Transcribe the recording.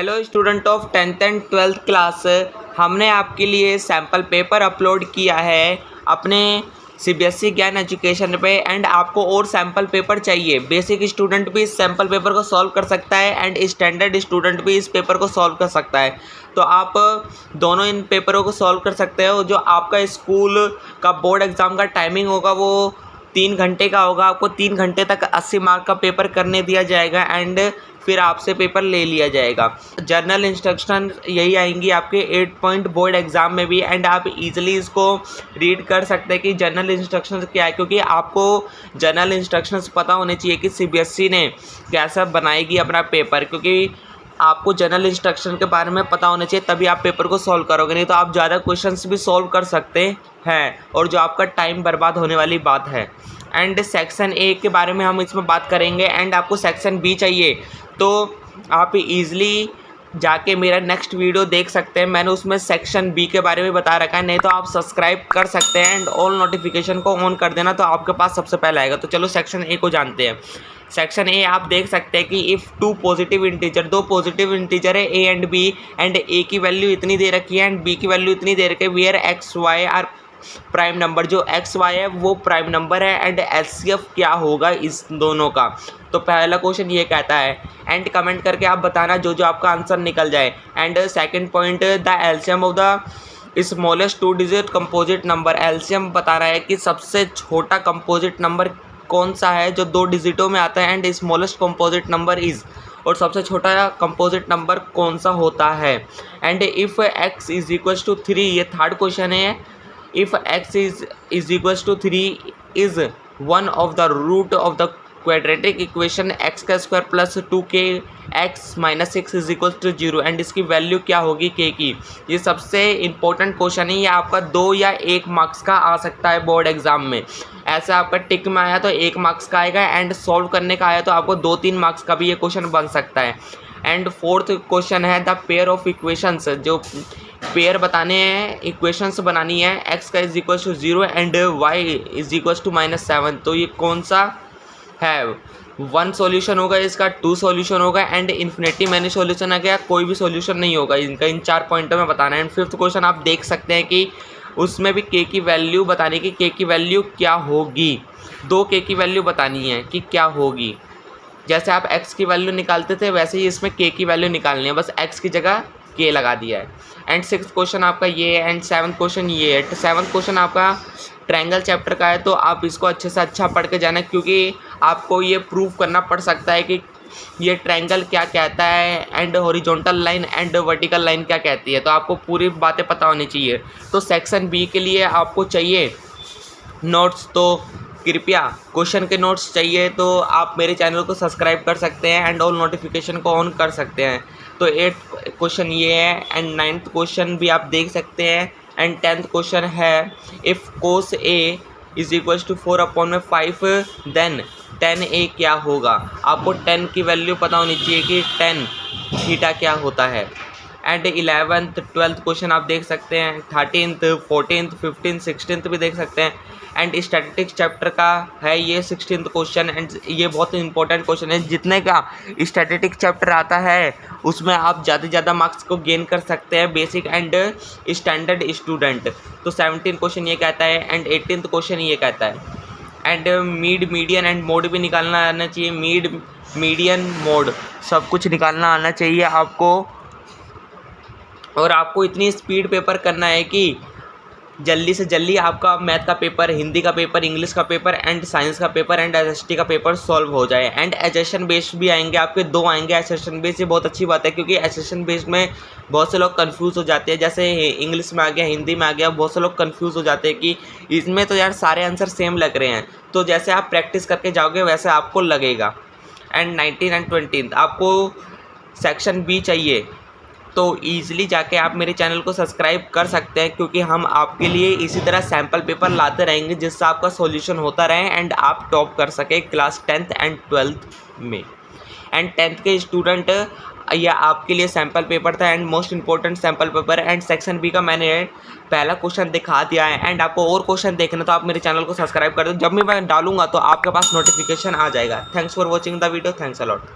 Hello student of 10th and 12th class, हमने आपके लिए सैम्पल पेपर अपलोड किया है अपने सीबीएसई ज्ञान एजुकेशन पे। एंड आपको और सैम्पल पेपर चाहिए। बेसिक स्टूडेंट भी इस सैम्पल पेपर को सॉल्व कर सकता है एंड स्टैंडर्ड स्टूडेंट भी इस पेपर को सॉल्व कर सकता है। तो आप दोनों इन पेपरों को सॉल्व कर सकते हो। जो आपका स्कूल का बोर्ड एग्ज़ाम का टाइमिंग होगा वो 3 घंटे का होगा। आपको 3 घंटे तक 80 मार्क का पेपर करने दिया जाएगा एंड फिर आपसे पेपर ले लिया जाएगा। जर्नल इंस्ट्रक्शन यही आएंगी आपके 8 पॉइंट बोर्ड एग्ज़ाम में भी। एंड आप इजीली इसको रीड कर सकते हैं कि जर्नल इंस्ट्रक्शंस क्या है, क्योंकि आपको जर्नल इंस्ट्रक्शंस पता होने चाहिए कि सीबीएसई ने कैसा बनाएगी अपना पेपर। क्योंकि आपको जनरल इंस्ट्रक्शन के बारे में पता होना चाहिए, तभी आप पेपर को सॉल्व करोगे, नहीं तो आप ज़्यादा क्वेश्चंस भी सॉल्व कर सकते हैं और जो आपका टाइम बर्बाद होने वाली बात है। एंड सेक्शन ए के बारे में हम इसमें बात करेंगे। एंड आपको सेक्शन बी चाहिए तो आप इजीली जाके मेरा नेक्स्ट वीडियो देख सकते हैं। मैंने उसमें सेक्शन बी के बारे में बता रखा है, नहीं तो आप सब्सक्राइब कर सकते हैं एंड ऑल नोटिफिकेशन को ऑन कर देना, तो आपके पास सबसे पहले आएगा। तो चलो सेक्शन ए को जानते हैं। सेक्शन ए आप देख सकते हैं कि if 2 positive integer, 2 positive integer है ए एंड बी, एंड ए की वैल्यू इतनी दे रखी है एंड बी की वैल्यू इतनी दे रखी है, where X Y are prime number. जो एक्स वाई है वो प्राइम नंबर है एंड एलसीएफ क्या होगा इस दोनों का। तो पहला क्वेश्चन ये कहता है एंड कमेंट करके आप बताना जो जो आपका आंसर निकल जाए। And second point, the LCM of the smallest 2 digit composite number. LCM बता रहा है कि सबसे छोटा कंपोजिट नंबर कौन सा है जो 2 डिजिटों में आता है and smallest composite number is, और सबसे छोटा कंपोजिट नंबर कौन सा होता है। And if x is equals to 3, ये थर्ड क्वेश्चन है। If x is equals to 3 is one of the root of the quadratic equation x का square plus 2k x minus 6 is equal to 0, and इसकी value क्या होगी k की। ये सबसे important question है, ये आपका 2 या 1 मार्क्स का आ सकता है बोर्ड एग्जाम में। ऐसा आपका टिक में आया तो 1 मार्क्स का आएगा एंड सॉल्व करने का आया तो आपको 2-3 मार्क्स का भी ये क्वेश्चन बन सकता है। एंड फोर्थ क्वेश्चन है द पेयर ऑफ इक्वेशंस। जो पेयर बताने हैं, इक्वेशंस बनानी है, एक्स का is equal to 0 and Y is equal to -7, तो ये कौन सा है। 1 सॉल्यूशन होगा इसका, 2 सॉल्यूशन होगा एंड इन्फिनिटी मैनी सॉल्यूशन है क्या, कोई भी सॉल्यूशन नहीं होगा इनका। इन 4 पॉइंटों में बताना है। एंड फिफ्थ क्वेश्चन आप देख सकते हैं कि उसमें भी k की वैल्यू बताने की, k की वैल्यू क्या होगी। 2 k की वैल्यू बतानी है कि क्या होगी। जैसे आप x की वैल्यू निकालते थे वैसे ही इसमें k की वैल्यू निकालनी है, बस x की जगह k लगा दिया है। एंड 6th क्वेश्चन आपका ये है एंड 7th क्वेश्चन ये है। 7th क्वेश्चन आपका ट्रायंगल चैप्टर का है, तो आप इसको अच्छे से अच्छा पढ़ के जाना, क्योंकि आपको ये प्रूव करना पड़ सकता है कि ये ट्रायंगल क्या कहता है and horizontal line and vertical line क्या कहती है, तो आपको पूरी बातें पता होनी चाहिए। तो सेक्शन बी के लिए आपको चाहिए नोट्स, तो कृपया क्वेश्चन के नोट्स चाहिए तो आप मेरे चैनल को सब्सक्राइब कर सकते हैं एंड ऑल नोटिफिकेशन को ऑन कर सकते हैं। तो 8th क्वेश्चन ये है एंड 9th क्वेश्चन भी आप देख सकते हैं। एंड 10th क्वेश्चन है if cos A is equals to 4/5 then tan a क्या होगा। आपको tan की वैल्यू पता होनी चाहिए कि tan थीटा क्या होता है। एंड 11th 12th क्वेश्चन आप देख सकते हैं, 13th 14th 15th 16th भी देख सकते हैं। एंड स्टैटिस्टिक्स चैप्टर का है ये 16th क्वेश्चन एंड ये बहुत इंपॉर्टेंट क्वेश्चन है। जितने का स्टैटिस्टिक्स चैप्टर आता है उसमें आप ज़्यादा से ज़्यादा मार्क्स को गेन कर सकते हैं, बेसिक एंड स्टैंडर्ड स्टूडेंट। तो 17th क्वेश्चन ये कहता है एंड 18th क्वेश्चन ये कहता है। एंड मीडियन एंड मोड भी निकालना आना चाहिए। मीडियन मोड सब कुछ निकालना आना चाहिए आपको। और आपको इतनी स्पीड पेपर करना है कि जल्दी से जल्दी आपका मैथ का पेपर, हिंदी का पेपर, इंग्लिश का पेपर एंड साइंस का पेपर एंड एसएसटी का पेपर सॉल्व हो जाए। एंड एसेशन बेस्ड भी आएंगे आपके, 2 आएंगे एसेशन बेस्ड। ये बहुत अच्छी बात है क्योंकि एसेशन बेस्ड में बहुत से लोग कंफ्यूज हो जाते हैं, जैसे इंग्लिश में आ गया, हिंदी में आ गया, बहुत से लोग कंफ्यूज हो जाते हैं कि इसमें तो यार सारे आंसर सेम लग रहे हैं। तो जैसे आप प्रैक्टिस करके जाओगे वैसे आपको लगेगा। एंड 19 एंड 20 आपको सेक्शन बी चाहिए तो ईज़िली जाके आप मेरे चैनल को सब्सक्राइब कर सकते हैं, क्योंकि हम आपके लिए इसी तरह सैम्पल पेपर लाते रहेंगे जिससे आपका सॉल्यूशन होता रहे एंड आप टॉप कर सके क्लास 10th एंड 12th में। एंड 10th के स्टूडेंट यह आपके लिए सैम्पल पेपर था and most important sample paper. And section B का मैंने पहला क्वेश्चन दिखा दिया है एंड आपको और क्वेश्चन देखना तो आप मेरे चैनल को सब्सक्राइब कर दो। जब भी मैं डालूंगा तो आपके पास नोटिफिकेशन आ जाएगा। Thanks for watching the video. Thanks a lot.